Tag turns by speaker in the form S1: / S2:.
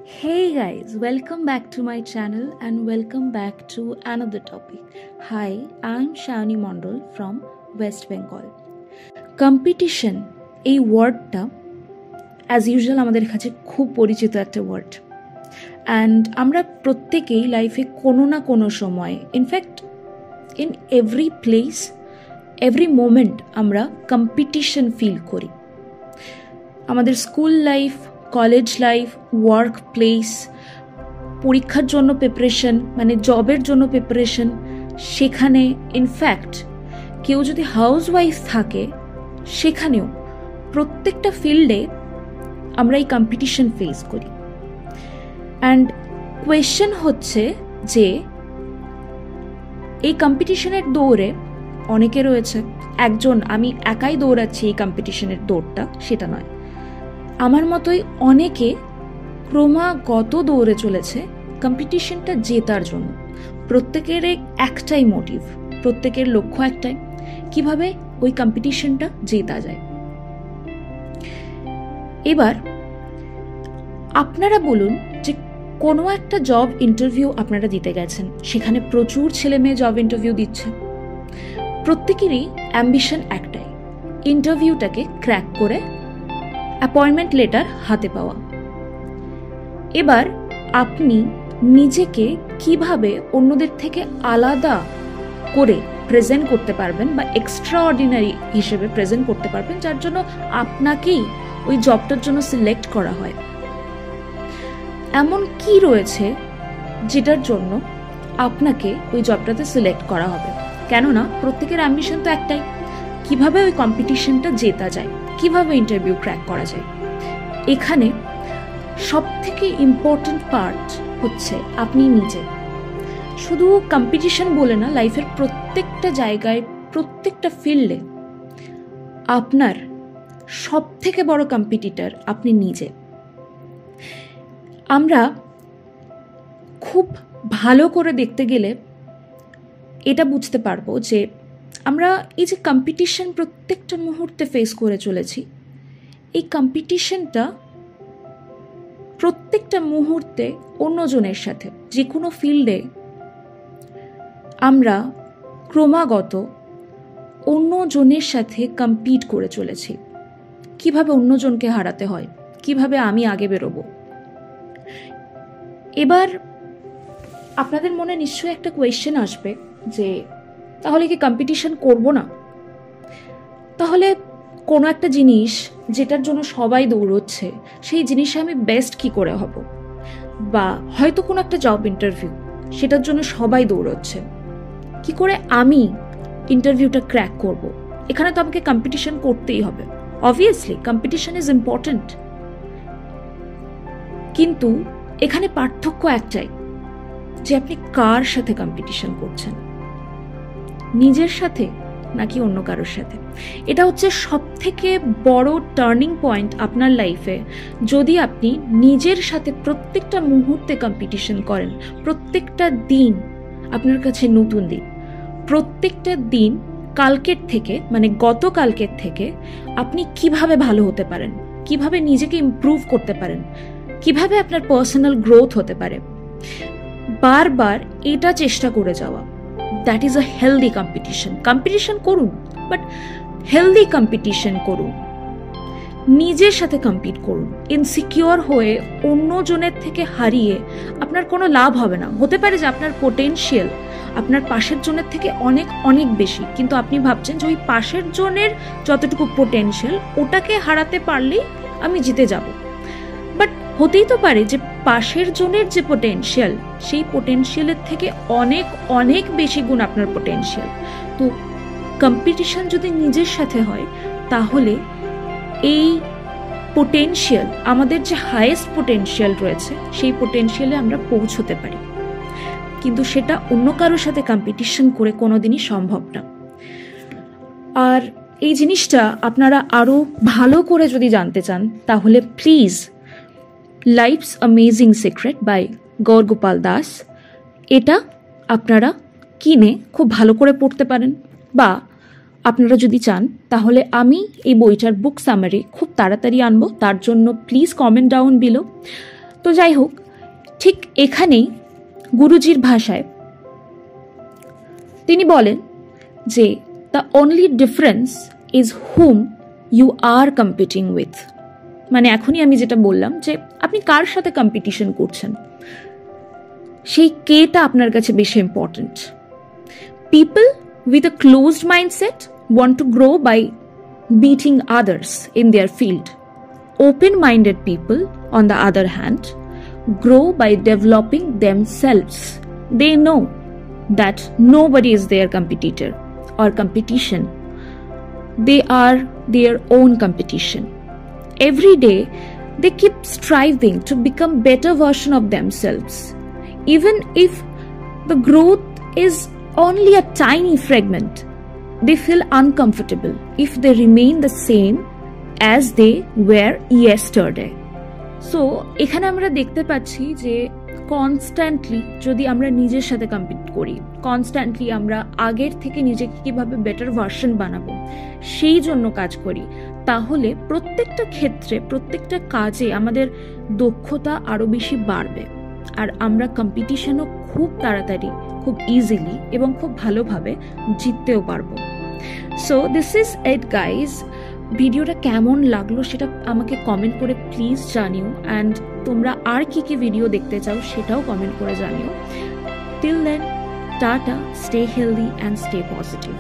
S1: Hey guys, welcome back to my channel and welcome back to another topic. Hi, I'm Shani Mondol from West Bengal. Competition এই ওয়ার্ডটা as usual আমাদের কাছে খুব পরিচিত একটা word and আমরা প্রত্যেকেই লাইফে কোনো না কোনো সময় in fact in every place every moment আমরা কম্পিটিশন ফিল করি। আমাদের school life, college life, work place, পরীক্ষার জন্য প্রিপারেশন মানে জবের জন্য প্রিপারেশন, সেখানে ইনফ্যাক্ট কেউ যদি হাউসওয়াইফ থাকে সেখানেও প্রত্যেকটা ফিল্ডে আমরা এই কম্পিটিশন ফেস করি। অ্যান্ড কোয়েশ্চেন হচ্ছে যে এই কম্পিটিশনের দৌড়ে অনেকে রয়েছে, একজন আমি একাই দৌড়াচ্ছি এই কম্পিটিশনের দৌড়টা সেটা নয়, আমার মতোই অনেকে ক্রমাগত দৌড়ে চলেছে কম্পিটিশনটা জেতার জন্য। প্রত্যেকের একটাই মোটিভ, প্রত্যেকের লক্ষ্য একটাই, কিভাবে ওই কম্পিটিশনটা জেতা যায়। এবার আপনারা বলুন যে কোনো একটা জব ইন্টারভিউ আপনারা দিতে গেছেন, সেখানে প্রচুর ছেলে মেয়ে জব ইন্টারভিউ দিচ্ছে, প্রত্যেকেরই অ্যাম্বিশন একটাই, ইন্টারভিউটাকে ক্র্যাক করে অ্যাপয়েন্টমেন্ট লেটার হাতে পাওয়া। এবার আপনি নিজেকে কিভাবে অন্যদের থেকে আলাদা করে প্রেজেন্ট করতে পারবেন বা এক্সট্রা অর্ডিনারি হিসেবে প্রেজেন্ট করতে পারবেন, যার জন্য আপনাকেই ওই জবটার জন্য সিলেক্ট করা হয়। এমন কি রয়েছে যেটার জন্য আপনাকে ওই জবটাতে সিলেক্ট করা হবে? কেননা প্রত্যেকের অ্যাম্বিশন তো একটাই, কিভাবে ওই কম্পিটিশনটা জেতা যায়, কিভাবে ইন্টারভিউ ক্র্যাক করা যায়। এখানে সব থেকে ইম্পর্টেন্ট পার্ট হচ্ছে আপনি নিজে। শুধু কম্পিটিশন বলে না, লাইফের প্রত্যেকটা জায়গায়, প্রত্যেকটা ফিল্ডে আপনার সব থেকে বড় কম্পিটিটর আপনি নিজে। আমরা খুব ভালো করে দেখতে গেলে এটা বুঝতে পারবো যে আমরা এই যে কম্পিটিশন প্রত্যেকটা মুহূর্তে ফেস করে চলেছি, এই কম্পিটিশনটা প্রত্যেকটা মুহূর্তে অন্যজনের সাথে, যে কোনো ফিল্ডে আমরা ক্রমাগত অন্যজনের সাথে কম্পিট করে চলেছি। কিভাবে অন্যজনকে হারাতে হয়, কিভাবে আমি আগে বেরোবো। এবার আপনাদের মনে নিশ্চয়ই একটা কোয়েশ্চেন আসবে যে তাহলে কি কম্পিটিশন করব না? তাহলে কোনো একটা জিনিস যেটার জন্য সবাই দৌড়চ্ছে, সেই জিনিসে আমি বেস্ট কি করে হব? বা হয়তো কোনো একটা জব ইন্টারভিউ, সেটার জন্য সবাই দৌড়চ্ছে, কি করে আমি ইন্টারভিউটা ক্র্যাক করব? এখানে তো আমাকে কম্পিটিশন করতেই হবে। অবভিয়াসলি কম্পিটিশন ইজ ইম্পর্টেন্ট, কিন্তু এখানে পার্থক্য একটাই, যে আপনি কার সাথে কম্পিটিশন করছেন, নিজের সাথে নাকি অন্য কারোর সাথে। এটা হচ্ছে সব থেকে বড় টার্নিং পয়েন্ট আপনার লাইফে। যদি আপনি নিজের সাথে প্রত্যেকটা মুহূর্তে কম্পিটিশন করেন, প্রত্যেকটা দিন আপনার কাছে নতুন দিন, প্রত্যেকটা দিন কালকের থেকে মানে গতকালকের থেকে আপনি কিভাবে ভালো হতে পারেন, কিভাবে নিজেকে ইমপ্রুভ করতে পারেন, কিভাবে আপনার পার্সোনাল গ্রোথ হতে পারে, বারবার এটা চেষ্টা করে যাওয়া, that is a healthy competition. Competition করুন, বাট হেলদি কম্পিটিশন করুন, নিজের সাথে কম্পিট করুন। ইনসিকিওর হয়ে অন্যজনের থেকে হারিয়ে আপনার কোনো লাভ হবে না। হতে পারে যে আপনার পোটেনশিয়াল আপনার পাশের জনের থেকে অনেক অনেক বেশি, কিন্তু আপনি ভাবছেন যে ওই পাশের জনের যতটুকু পোটেনশিয়াল ওটাকে হারাতে পারলেই আমি জিতে যাব। বাট হতেই তো পারে যে পাশের জনের যে পোটেনশিয়াল, সেই পোটেনশিয়ালের থেকে অনেক অনেক বেশি গুণ আপনার পোটেনশিয়াল। তো কম্পিটিশন যদি নিজের সাথে হয়, তাহলে এই পোটেনশিয়াল, আমাদের যে হাইয়েস্ট পোটেনশিয়াল রয়েছে, সেই পোটেনশিয়ালে আমরা পৌঁছতে পারি। কিন্তু সেটা অন্য কারোর সাথে কম্পিটিশন করে কোনোদিনই সম্ভব না। আর এই জিনিসটা আপনারা আরও ভালো করে যদি জানতে চান, তাহলে please life's amazing secret by Gaur Gopal Das, এটা আপনারা কিনে খুব ভালো করে পড়তে পারেন। বা আপনারা যদি চান তাহলে আমি এই বইটার বুক সামারি খুব তাড়াতাড়ি আনবো, তার জন্য প্লিজ কমেন্ট ডাউন বিলো। তো যাই হোক, ঠিক এখানেই গুরুজির ভাষায় তিনি বলেন যে the only difference is whom you are competing with. মানে এখনই আমি যেটা বললাম যে আপনি কার সাথে কম্পিটিশন করছেন, সেই কেটা আপনার কাছে বেশি important. People with a closed mindset want to grow by beating others in their field. Open-minded people, on the other hand, grow by developing themselves. They know that nobody is their competitor or competition. They are their own competition. Every day, they keep striving to become better version of themselves. Even if the growth is only a tiny fragment, they feel uncomfortable if they remain the same as they were yesterday. So এখানে আমরা দেখতে পাচ্ছি যে constantly যদি আমরা নিজের সাথে compete করি, কনস্ট্যান্টলি আমরা আগের থেকে নিজেকে কিভাবে বেটার ভার্সন বানাবো সেই জন্য কাজ করি, তাহলে প্রত্যেকটা ক্ষেত্রে প্রত্যেকটা কাজে আমাদের দক্ষতা আরো বেশি বাড়বে, আর আমরা কম্পিটিশনও খুব তাড়াতাড়ি, খুব ইজিলি এবং খুব ভালোভাবে জিততেও পারবো। So this is it guys. ভিডিওটা কেমন লাগলো সেটা আমাকে কমেন্ট করে প্লিজ জানিও, অ্যান্ড তোমরা আর কি কি ভিডিও দেখতে চাও সেটাও কমেন্ট করে জানিও। Till then, tata, stay healthy and stay positive.